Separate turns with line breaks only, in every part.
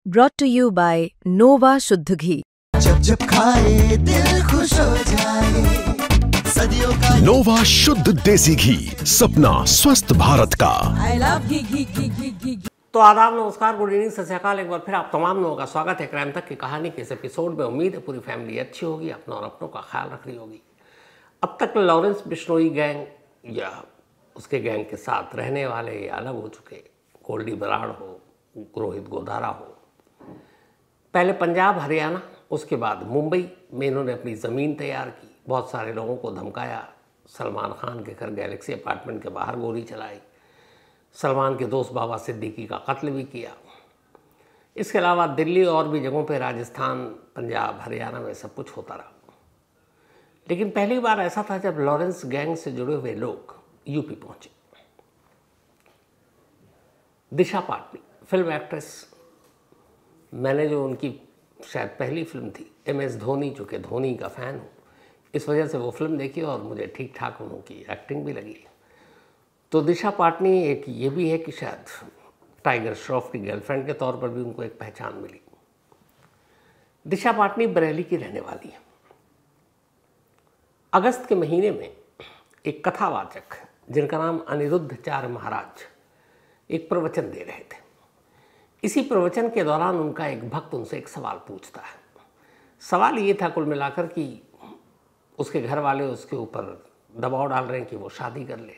brought to you by नोवा शुद्ध घी।
जब जब खाए दिल खुश हो जाए, सदियों का
नोवा शुद्ध देसी घी, सपना स्वस्थ भारत का।
I love घी।
तो आदाब, नमस्कार, गुड इवनिंग, सत श्री अकाल। एक बार फिर आप तमाम लोगों का स्वागत है क्राइम तक की कहानी के इस एपिसोड में। उम्मीद है पूरी फैमिली अच्छी होगी, अपना और अपनों का ख्याल रख रही होगी। अब तक लॉरेंस बिश्नोई गैंग या उसके गैंग के साथ रहने वाले या अलग हो चुके, गोल्डी बराड़ हो, रोहित गोधारा हो, पहले पंजाब हरियाणा, उसके बाद मुंबई में इन्होंने अपनी ज़मीन तैयार की, बहुत सारे लोगों को धमकाया, सलमान खान के घर गैलेक्सी अपार्टमेंट के बाहर गोली चलाई, सलमान के दोस्त बाबा सिद्दीकी का कत्ल भी किया। इसके अलावा दिल्ली और भी जगहों पे, राजस्थान, पंजाब, हरियाणा में सब कुछ होता रहा। लेकिन पहली बार ऐसा था जब लॉरेंस गैंग से जुड़े हुए लोग यूपी पहुंचे। दिशा पाटनी फिल्म एक्ट्रेस, मैंने जो उनकी शायद पहली फिल्म थी MS धोनी, जो कि धोनी का फ़ैन हूँ, इस वजह से वो फिल्म देखी और मुझे ठीक ठाक उनकी एक्टिंग भी लगी। तो दिशा पाटनी एक ये भी है कि शायद टाइगर श्रॉफ की गर्लफ्रेंड के तौर पर भी उनको एक पहचान मिली। दिशा पाटनी बरेली की रहने वाली है। अगस्त के महीने में एक कथावाचक जिनका नाम अनिरुद्धाचार्य महाराज एक प्रवचन दे रहे थे। इसी प्रवचन के दौरान उनका एक भक्त उनसे एक सवाल पूछता है। सवाल ये था कुल मिलाकर कि उसके घर वाले उसके ऊपर दबाव डाल रहे हैं कि वो शादी कर ले,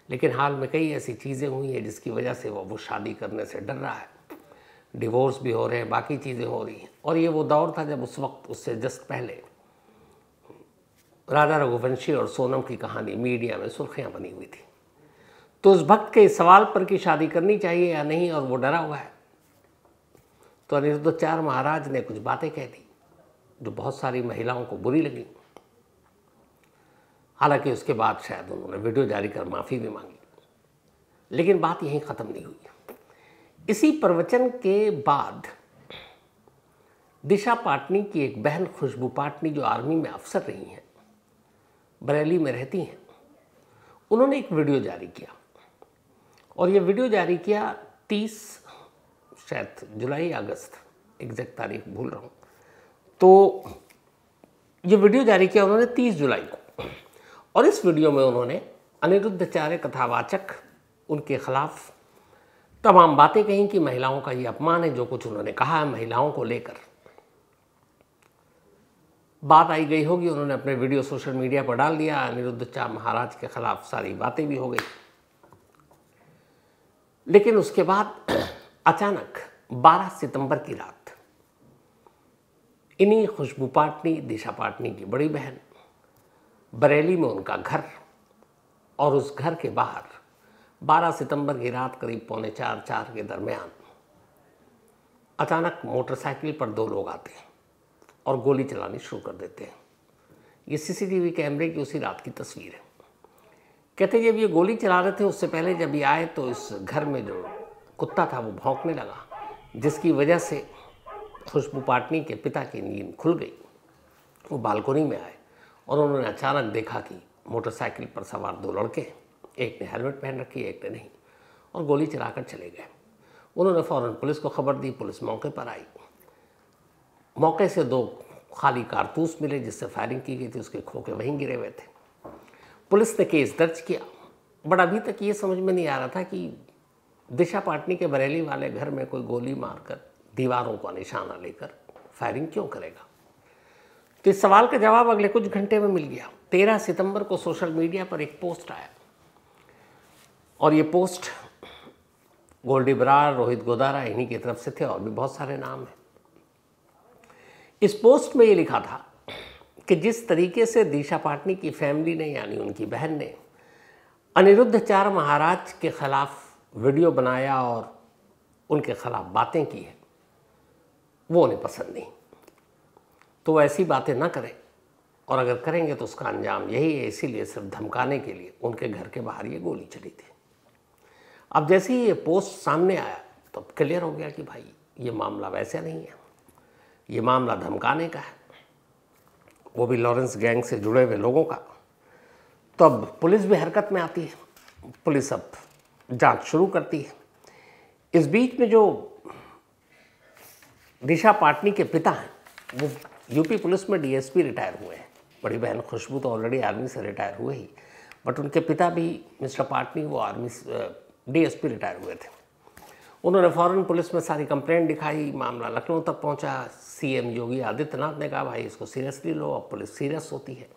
लेकिन हाल में कई ऐसी चीज़ें हुई हैं जिसकी वजह से वो शादी करने से डर रहा है। डिवोर्स भी हो रहे हैं, बाकी चीज़ें हो रही हैं। और ये वो दौर था जब उस वक्त, उससे जस्ट पहले, राजा रघुवंशी और सोनम की कहानी मीडिया में सुर्खियाँ बनी हुई थी। तो उस भक्त के सवाल पर कि शादी करनी चाहिए या नहीं, और वो डरा हुआ है, तो अनिरुद्धाचार्य महाराज ने कुछ बातें कह दी जो बहुत सारी महिलाओं को बुरी लगी। हालांकि उसके बाद शायद उन्होंने वीडियो जारी कर माफ़ी भी मांगी, लेकिन बात यहीं ख़त्म नहीं हुई। इसी प्रवचन के बाद दिशा पाटनी की एक बहन खुशबू पाटनी, जो आर्मी में अफसर रही हैं, बरेली में रहती हैं, उन्होंने एक वीडियो जारी किया। और ये वीडियो जारी किया 30 शायद जुलाई या अगस्त, एग्जैक्ट तारीख भूल रहा हूँ। तो ये वीडियो जारी किया उन्होंने 30 जुलाई को। और इस वीडियो में उन्होंने अनिरुद्धाचार्य कथावाचक, उनके खिलाफ तमाम बातें कहीं कि महिलाओं का ये अपमान है। जो कुछ उन्होंने कहा है महिलाओं को लेकर, बात आई गई होगी, उन्होंने अपने वीडियो सोशल मीडिया पर डाल दिया। अनिरुद्धाचार्य महाराज के खिलाफ सारी बातें भी हो गई। लेकिन उसके बाद अचानक 12 सितंबर की रात इन्हीं खुशबू पाटनी, दिशा पाटनी की बड़ी बहन, बरेली में उनका घर, और उस घर के बाहर 12 सितंबर की रात करीब 3:45-4 के दरमियान अचानक मोटरसाइकिल पर 2 लोग आते हैं और गोली चलानी शुरू कर देते हैं। ये CCTV कैमरे की उसी रात की तस्वीर है। कहते जब ये गोली चला रहे थे, उससे पहले जब ये आए तो इस घर में जो कुत्ता था वो भौंकने लगा, जिसकी वजह से खुशबू पाटनी के पिता की नींद खुल गई। वो बालकोनी में आए और उन्होंने अचानक देखा कि मोटरसाइकिल पर सवार 2 लड़के, एक ने हेलमेट पहन रखी है, एक ने नहीं, और गोली चलाकर चले गए। उन्होंने फ़ौरन पुलिस को खबर दी। पुलिस मौके पर आई। मौके से 2 खाली कारतूस मिले जिससे फायरिंग की गई थी, उसके खोखे वहीं गिरे हुए थे। पुलिस ने केस दर्ज किया। बट अभी तक ये समझ में नहीं आ रहा था कि दिशा पाटनी के बरेली वाले घर में कोई गोली मारकर, दीवारों का निशाना लेकर फायरिंग क्यों करेगा। तो इस सवाल का जवाब अगले कुछ घंटे में मिल गया। 13 सितंबर को सोशल मीडिया पर एक पोस्ट आया, और ये पोस्ट गोल्डी बराड़, रोहित गोधारा, इन्हीं की तरफ से थे, और भी बहुत सारे नाम हैं। इस पोस्ट में ये लिखा था कि जिस तरीके से दिशा पाटनी की फैमिली ने, यानी उनकी बहन ने, अनिरुद्धाचार्य महाराज के खिलाफ वीडियो बनाया और उनके खिलाफ बातें की है, वो उन्हें पसंद नहीं। तो वो ऐसी बातें ना करें, और अगर करेंगे तो उसका अंजाम यही है। इसीलिए सिर्फ धमकाने के लिए उनके घर के बाहर ये गोली चली थी। अब जैसे ही ये पोस्ट सामने आया तो क्लियर हो गया कि भाई ये मामला वैसे नहीं है, ये मामला धमकाने का है, वो भी लॉरेंस गैंग से जुड़े हुए लोगों का। तो अब पुलिस भी हरकत में आती है। पुलिस अब जांच शुरू करती है। इस बीच में जो दिशा पाटनी के पिता हैं, वो यूपी पुलिस में डीएसपी रिटायर हुए हैं। बड़ी बहन खुशबू तो ऑलरेडी आर्मी से रिटायर हुए ही, बट उनके पिता भी मिस्टर पाटनी वो आर्मी डीएसपी रिटायर हुए थे। उन्होंने फॉरेन पुलिस में सारी कंप्लेंट दिखाई, मामला लखनऊ तक पहुंचा। सीएम योगी आदित्यनाथ ने कहा भाई इसको सीरियसली लो, अब पुलिस सीरियस होती है,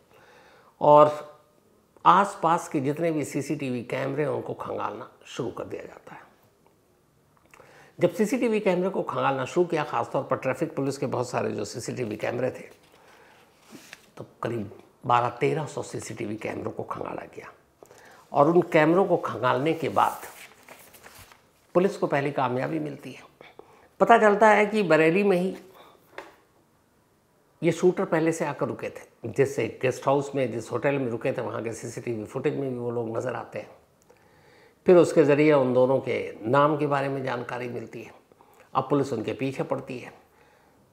और आसपास के जितने भी सीसीटीवी कैमरे हैं उनको खंगालना शुरू कर दिया जाता है। जब सीसीटीवी कैमरे को खंगालना शुरू किया, खासतौर पर ट्रैफिक पुलिस के बहुत सारे जो सीसीटीवी कैमरे थे, तो करीब 1200-1300 सीसीटीवी कैमरों को खंगाला गया। और उन कैमरों को खंगालने के बाद पुलिस को पहली कामयाबी मिलती है। पता चलता है कि बरेली में ही ये शूटर पहले से आकर रुके थे, जिससे गेस्ट हाउस में, जिस होटल में रुके थे, वहाँ के सीसीटीवी फुटेज में भी वो लोग नज़र आते हैं। फिर उसके ज़रिए उन दोनों के नाम के बारे में जानकारी मिलती है। अब पुलिस उनके पीछे पड़ती है।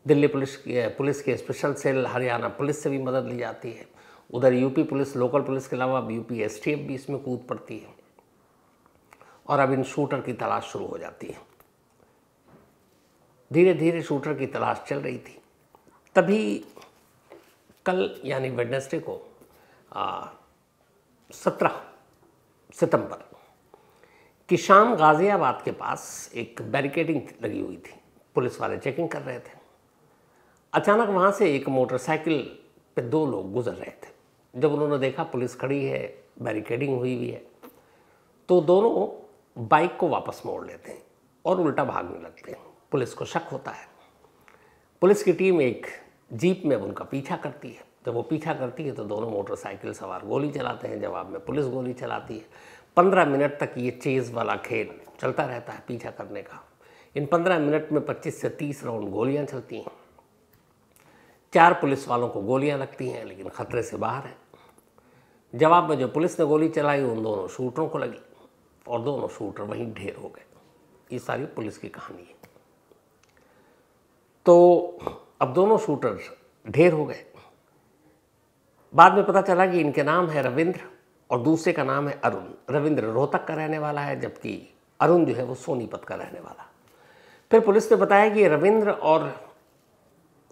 दिल्ली पुलिस के स्पेशल सेल, हरियाणा पुलिस से भी मदद ली जाती है। उधर यूपी पुलिस, लोकल पुलिस के अलावा यूपी एसटीएफ भी इसमें कूद पड़ती है, और अब इन शूटर की तलाश शुरू हो जाती है। धीरे धीरे शूटर की तलाश चल रही थी। तभी कल यानी वेडनेसडे को 17 सितंबर की शाम गाजियाबाद के पास एक बैरिकेडिंग लगी हुई थी। पुलिस वाले चेकिंग कर रहे थे। अचानक वहाँ से एक मोटरसाइकिल पे 2 लोग गुजर रहे थे। जब उन्होंने देखा पुलिस खड़ी है, बैरिकेडिंग हुई हुई है, तो दोनों बाइक को वापस मोड़ लेते हैं और उल्टा भागने लगते हैं। पुलिस को शक होता है। पुलिस की टीम एक जीप में उनका पीछा करती है। जब वो पीछा करती है तो दोनों मोटरसाइकिल सवार गोली चलाते हैं। जवाब में पुलिस गोली चलाती है। 15 मिनट तक ये चेज़ वाला खेल चलता रहता है, पीछा करने का। इन 15 मिनट में 25 से 30 राउंड गोलियां चलती हैं। 4 पुलिस वालों को गोलियां लगती हैं, लेकिन खतरे से बाहर है। जवाब में जो पुलिस ने गोली चलाई उन दोनों शूटरों को लगी, और दोनों शूटर वहीं ढेर हो गए। ये सारी पुलिस की कहानी है। तो अब दोनों शूटर ढेर हो गए। बाद में पता चला कि इनके नाम है रविंद्र और दूसरे का नाम है अरुण। रविंद्र रोहतक का रहने वाला है, जबकि अरुण जो है वो सोनीपत का रहने वाला। फिर पुलिस ने बताया कि रविंद्र और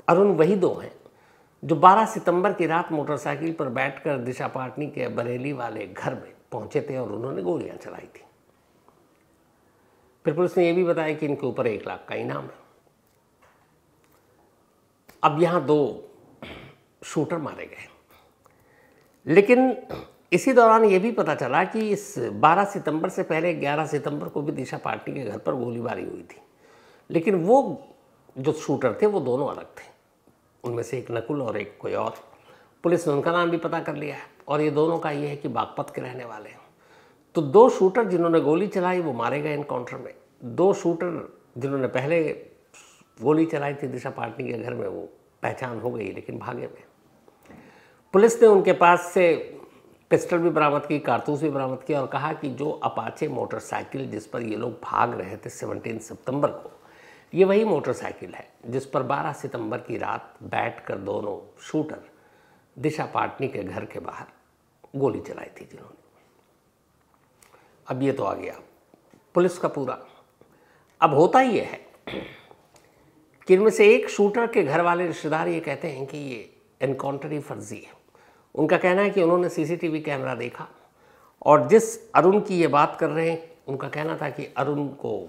अरुण वही 2 हैं जो 12 सितंबर की रात मोटरसाइकिल पर बैठकर दिशा पाटनी के बरेली वाले घर में पहुंचे थे और उन्होंने गोलियां चलाई थी। फिर पुलिस ने यह भी बताया कि इनके ऊपर 1 लाख का इनाम है। अब यहां 2 शूटर मारे गए, लेकिन इसी दौरान यह भी पता चला कि इस 12 सितंबर से पहले 11 सितंबर को भी दिशा पाटनी के घर पर गोलीबारी हुई थी। लेकिन वो जो शूटर थे वो दोनों अलग थे। उनमें से एक नकुल और एक कोई और। पुलिस ने उनका नाम भी पता कर लिया है, और ये दोनों का ये है कि बागपत के रहने वाले हैं। तो 2 शूटर जिन्होंने गोली चलाई वो मारे गए एनकाउंटर में। 2 शूटर जिन्होंने पहले गोली चलाई थी दिशा पाटनी के घर में, वो पहचान हो गई, लेकिन भागे में। पुलिस ने उनके पास से पिस्टल भी बरामद की, कारतूस भी बरामद किया, और कहा कि जो अपाचे मोटरसाइकिल जिस पर ये लोग भाग रहे थे 17 सितंबर को, ये वही मोटरसाइकिल है जिस पर 12 सितंबर की रात बैठकर दोनों शूटर दिशा पाटनी के घर के बाहर गोली चलाई थी जिन्होंने। अब ये तो आ गया पुलिस का पूरा। अब होता ये है कि इनमें से एक शूटर के घर वाले रिश्तेदार ये कहते हैं कि ये एनकाउंटर ही फर्जी है। उनका कहना है कि उन्होंने सीसीटीवी कैमरा देखा, और जिस अरुण की ये बात कर रहे हैं उनका कहना था कि अरुण को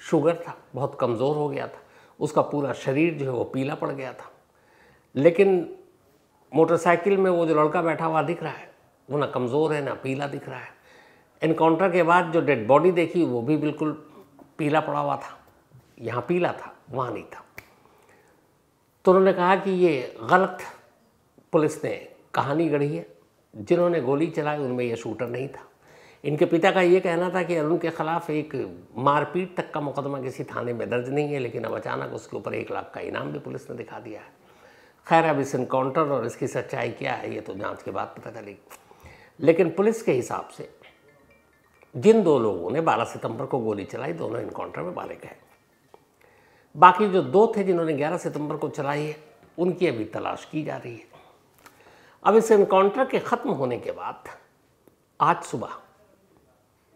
शुगर था, बहुत कमज़ोर हो गया था, उसका पूरा शरीर जो है वो पीला पड़ गया था। लेकिन मोटरसाइकिल में वो जो लड़का बैठा हुआ दिख रहा है वो ना कमज़ोर है ना पीला दिख रहा है। एनकाउंटर के बाद जो डेड बॉडी देखी वो भी बिल्कुल पीला पड़ा हुआ था, यहाँ पीला था वहाँ नहीं था। तो उन्होंने कहा कि ये गलत पुलिस ने कहानी गढ़ी है। जिन्होंने गोली चलाई उनमें यह शूटर नहीं था। इनके पिता का ये कहना था कि अरुण के खिलाफ एक मारपीट तक का मुकदमा किसी थाने में दर्ज नहीं है, लेकिन अब अचानक उसके ऊपर 1 लाख का इनाम भी पुलिस ने दिखा दिया है। खैर, अब इस एनकाउंटर और इसकी सच्चाई क्या है ये तो जांच के बाद पता चलेगी। लेकिन पुलिस के हिसाब से जिन 2 लोगों ने 12 सितंबर को गोली चलाई, दोनों एनकाउंटर में मारे गए। बाकी जो 2 थे जिन्होंने 11 सितंबर को चलाई है, उनकी अभी तलाश की जा रही है। अब इस एनकाउंटर के ख़त्म होने के बाद आज सुबह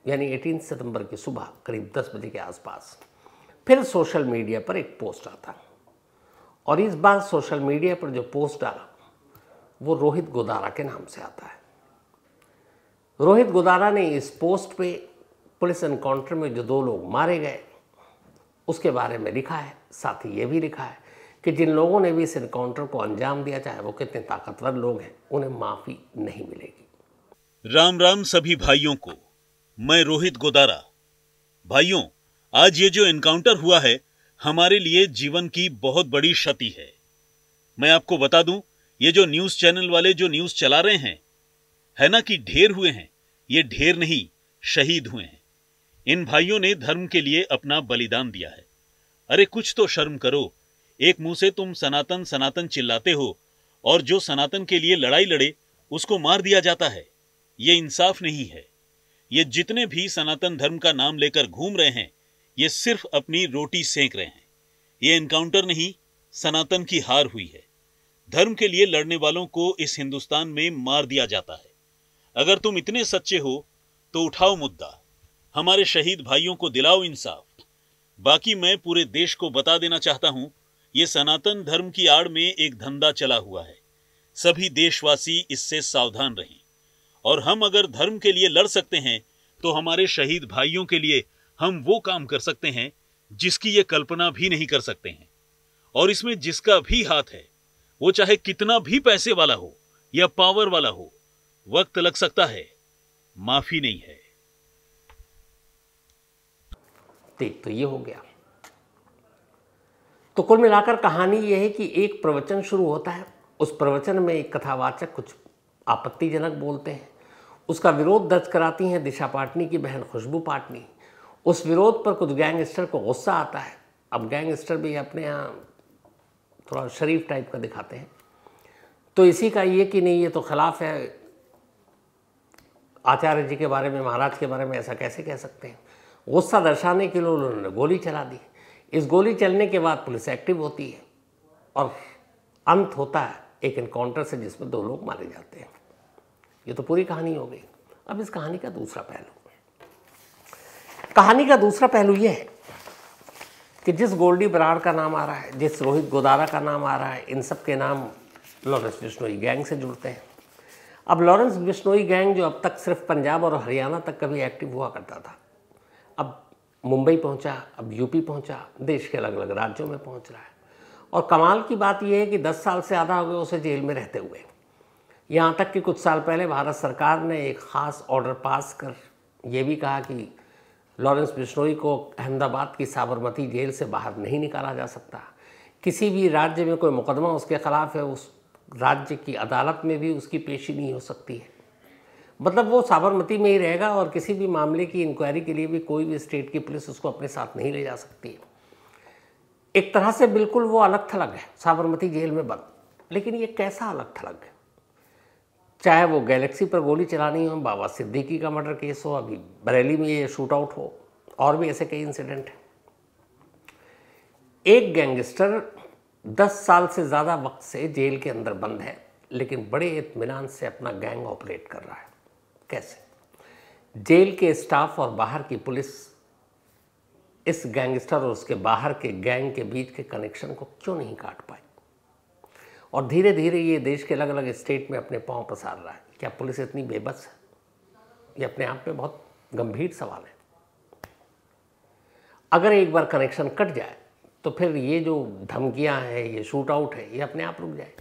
यानी 18 सितंबर की सुबह करीब 10 बजे के आसपास फिर सोशल मीडिया पर एक पोस्ट आता, और इस बार सोशल मीडिया पर जो पोस्ट डाला वो रोहित गोदारा के नाम से आता है। रोहित गोदारा ने इस पोस्ट पे पुलिस एनकाउंटर में जो 2 लोग मारे गए उसके बारे में लिखा है। साथ ही ये भी लिखा है कि जिन लोगों ने भी इस एनकाउंटर को अंजाम दिया, चाहे वो कितने ताकतवर लोग हैं, उन्हें माफ़ी नहीं मिलेगी।
राम राम सभी भाइयों को, मैं रोहित गोदारा। भाइयों, आज ये जो एनकाउंटर हुआ है हमारे लिए जीवन की बहुत बड़ी क्षति है। मैं आपको बता दूं, ये जो न्यूज़ चैनल वाले जो न्यूज़ चला रहे हैं, है ना कि ढेर हुए हैं, ये ढेर नहीं, शहीद हुए हैं। इन भाइयों ने धर्म के लिए अपना बलिदान दिया है। अरे कुछ तो शर्म करो। एक मुंह से तुम सनातन सनातन चिल्लाते हो और जो सनातन के लिए लड़ाई लड़े उसको मार दिया जाता है। ये इंसाफ नहीं है। ये जितने भी सनातन धर्म का नाम लेकर घूम रहे हैं, ये सिर्फ अपनी रोटी सेंक रहे हैं। ये एनकाउंटर नहीं, सनातन की हार हुई है। धर्म के लिए लड़ने वालों को इस हिंदुस्तान में मार दिया जाता है। अगर तुम इतने सच्चे हो तो उठाओ मुद्दा, हमारे शहीद भाइयों को दिलाओ इंसाफ। बाकी मैं पूरे देश को बता देना चाहता हूं, ये सनातन धर्म की आड़ में एक धंधा चला हुआ है। सभी देशवासी इससे सावधान रहें। और हम अगर धर्म के लिए लड़ सकते हैं तो हमारे शहीद भाइयों के लिए हम वो काम कर सकते हैं जिसकी ये कल्पना भी नहीं कर सकते हैं। और इसमें जिसका भी हाथ है, वो चाहे कितना भी पैसे वाला हो या पावर वाला हो, वक्त लग सकता है, माफी नहीं है।
ठीक, तो ये हो गया। तो कुल मिलाकर कहानी यह है कि एक प्रवचन शुरू होता है, उस प्रवचन में एक कथावाचक कुछ आपत्तिजनक बोलते हैं, उसका विरोध दर्ज कराती हैं दिशा पाटनी की बहन खुशबू पाटनी। उस विरोध पर कुछ गैंगस्टर को गुस्सा आता है। अब गैंगस्टर भी अपने यहाँ थोड़ा शरीफ टाइप का दिखाते हैं, तो इसी का ये कि नहीं, ये तो खिलाफ है, आचार्य जी के बारे में, महाराज के बारे में ऐसा कैसे कह सकते हैं। गुस्सा दर्शाने के लिए उन्होंने गोली चला दी। इस गोली चलने के बाद पुलिस एक्टिव होती है और अंत होता है एक एनकाउंटर से जिसमें 2 लोग मारे जाते हैं। ये तो पूरी कहानी हो गई। अब इस कहानी का दूसरा पहलू, कहानी का दूसरा पहलू यह है कि जिस गोल्डी बराड़ का नाम आ रहा है, जिस रोहित गोदारा का नाम आ रहा है, इन सब के नाम लॉरेंस बिश्नोई गैंग से जुड़ते हैं। अब लॉरेंस बिश्नोई गैंग जो अब तक सिर्फ पंजाब और हरियाणा तक कभी एक्टिव हुआ करता था, अब मुंबई पहुंचा, अब यूपी पहुंचा, देश के अलग अलग राज्यों में पहुंच रहा है। और कमाल की बात यह है कि 10 साल से ज़्यादा हो गए उसे जेल में रहते हुए। यहाँ तक कि कुछ साल पहले भारत सरकार ने एक ख़ास ऑर्डर पास कर ये भी कहा कि लॉरेंस बिश्नोई को अहमदाबाद की साबरमती जेल से बाहर नहीं निकाला जा सकता। किसी भी राज्य में कोई मुकदमा उसके खिलाफ है, उस राज्य की अदालत में भी उसकी पेशी नहीं हो सकती है। मतलब वो साबरमती में ही रहेगा और किसी भी मामले की इंक्वायरी के लिए भी कोई भी स्टेट की पुलिस उसको अपने साथ नहीं ले जा सकती है। एक तरह से बिल्कुल वो अलग थलग है, साबरमती जेल में बंद। लेकिन ये कैसा अलग थलग है? चाहे वो गैलेक्सी पर गोली चलानी हो, बाबा सिद्दीकी का मर्डर केस हो, अभी बरेली में ये शूट आउट हो, और भी ऐसे कई इंसिडेंट हैं। एक गैंगस्टर 10 साल से ज़्यादा वक्त से जेल के अंदर बंद है, लेकिन बड़े इत्मीनान से अपना गैंग ऑपरेट कर रहा है। कैसे? जेल के स्टाफ और बाहर की पुलिस इस गैंगस्टर और उसके बाहर के गैंग के बीच के कनेक्शन को क्यों नहीं काट पाई? और धीरे धीरे ये देश के अलग अलग स्टेट में अपने पांव पसार रहा है। क्या पुलिस इतनी बेबस है? ये अपने आप में बहुत गंभीर सवाल है। अगर एक बार कनेक्शन कट जाए तो फिर ये जो धमकियां हैं, ये शूट आउट है, ये अपने आप रुक जाए।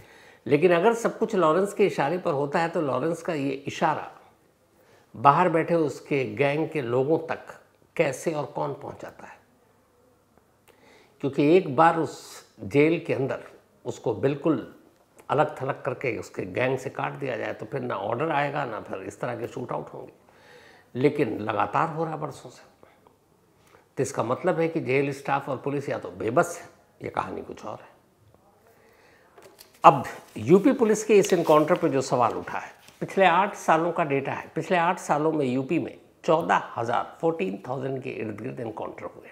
लेकिन अगर सब कुछ लॉरेंस के इशारे पर होता है तो लॉरेंस का ये इशारा बाहर बैठे उसके गैंग के लोगों तक कैसे और कौन पहुंचाता है? क्योंकि एक बार उस जेल के अंदर उसको बिल्कुल अलग थलग करके उसके गैंग से काट दिया जाए तो फिर ना ऑर्डर आएगा, ना फिर इस तरह के शूट आउट होंगे। लेकिन लगातार हो रहा बरसों से, तो इसका मतलब है कि जेल स्टाफ और पुलिस या तो बेबस है, ये कहानी कुछ और है। अब यूपी पुलिस के इस इनकाउंटर पे जो सवाल उठा है, पिछले 8 सालों का डेटा है। पिछले 8 सालों में यूपी में 14,000 के इर्द गिर्द इनकाउंटर हुए।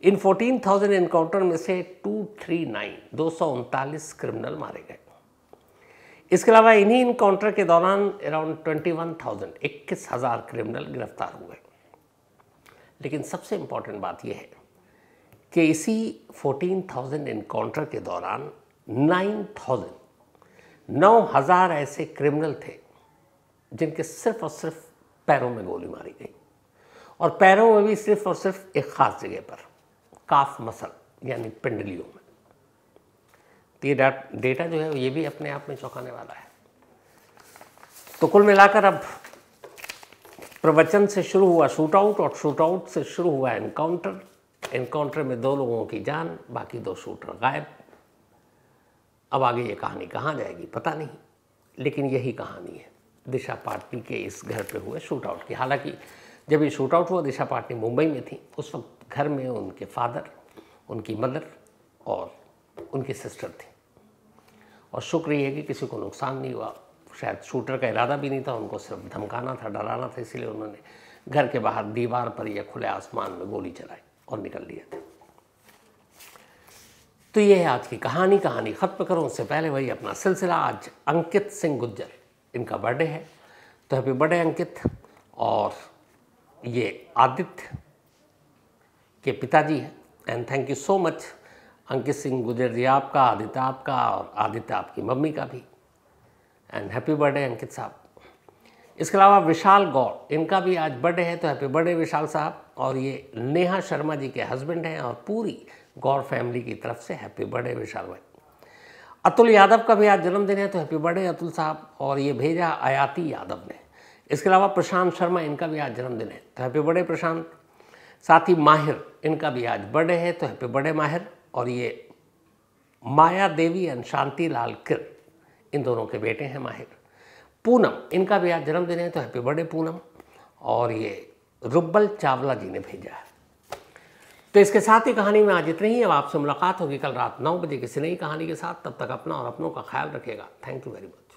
इन 14,000 इनकाउंटर में से 239 क्रिमिनल मारे गए। इसके अलावा इन्हीं इनकाउंटर के दौरान अराउंड 21,000 क्रिमिनल गिरफ्तार हुए। लेकिन सबसे इम्पॉर्टेंट बात यह है कि इसी 14,000 इनकाउंटर के दौरान 9,000 ऐसे क्रिमिनल थे जिनके सिर्फ और सिर्फ पैरों में गोली मारी गई, और पैरों में भी सिर्फ और सिर्फ एक खास जगह पर, काफ मसल यानी पिंडलियों में। तो ये डेटा जो है ये भी अपने आप में चौंकाने वाला है। तो कुल मिलाकर अब प्रवचन से शुरू हुआ शूट आउट, और शूट आउट से शुरू हुआ एनकाउंटर। एनकाउंटर में 2 लोगों की जान, बाकी 2 शूटर गायब। अब आगे ये कहानी कहाँ जाएगी पता नहीं, लेकिन यही कहानी है दिशा पाटनी के इस घर पे हुए शूट आउट की। हालांकि जब ये शूट आउट हुआ, दिशा पाटनी मुंबई में थी। उस वक्त घर में उनके फादर, उनकी मदर और उनकी सिस्टर थी, और शुक्र ये है कि किसी को नुकसान नहीं हुआ। शायद शूटर का इरादा भी नहीं था, उनको सिर्फ धमकाना था, डराना था, इसलिए उन्होंने घर के बाहर दीवार पर या खुले आसमान में गोली चलाई और निकल लिए थे। तो ये है आज की कहानी। कहानी ख़त्म करूँ उससे पहले वही अपना सिलसिला। आज अंकित सिंह गुज्जर, इनका बर्थडे है, तो हैप्पी बर्थडे अंकित। और ये आदित्य के पिताजी हैं, and thank you so much Ankit Singh Gujjar ji, आपका, आदित्य आपका, और आदित्य आपकी मम्मी का भी, एंड हैप्पी बर्थडे अंकित साहब। इसके अलावा विशाल गौर, इनका भी आज बर्थडे है, तो हैप्पी बर्थडे विशाल साहब। और ये नेहा शर्मा जी के हस्बैंड हैं, और पूरी गौर फैमिली की तरफ से हैप्पी बर्थडे विशाल भाई। अतुल यादव का भी आज जन्मदिन है, तो हैप्पी बर्थडे अतुल साहब। और ये भेजा आयाती यादव ने। इसके अलावा प्रशांत शर्मा, इनका भी आज जन्मदिन है, तो हैप्पी बर्थडे प्रशांत। साथ ही माहिर, इनका भी आज बर्थडे है, तो हैप्पी बर्थडे माहिर। और ये माया देवी एंड शांति लाल किर, इन दोनों के बेटे हैं माहिर। पूनम, इनका भी आज जन्मदिन है, तो हैप्पी बर्थडे पूनम। और ये रुब्बल चावला जी ने भेजा है। तो इसके साथ ही कहानी में आज इतनी ही। अब आपसे मुलाकात होगी कल रात 9 बजे किसी नई कहानी के साथ। तब तक अपना और अपनों का ख्याल रखिएगा। Thank you very much.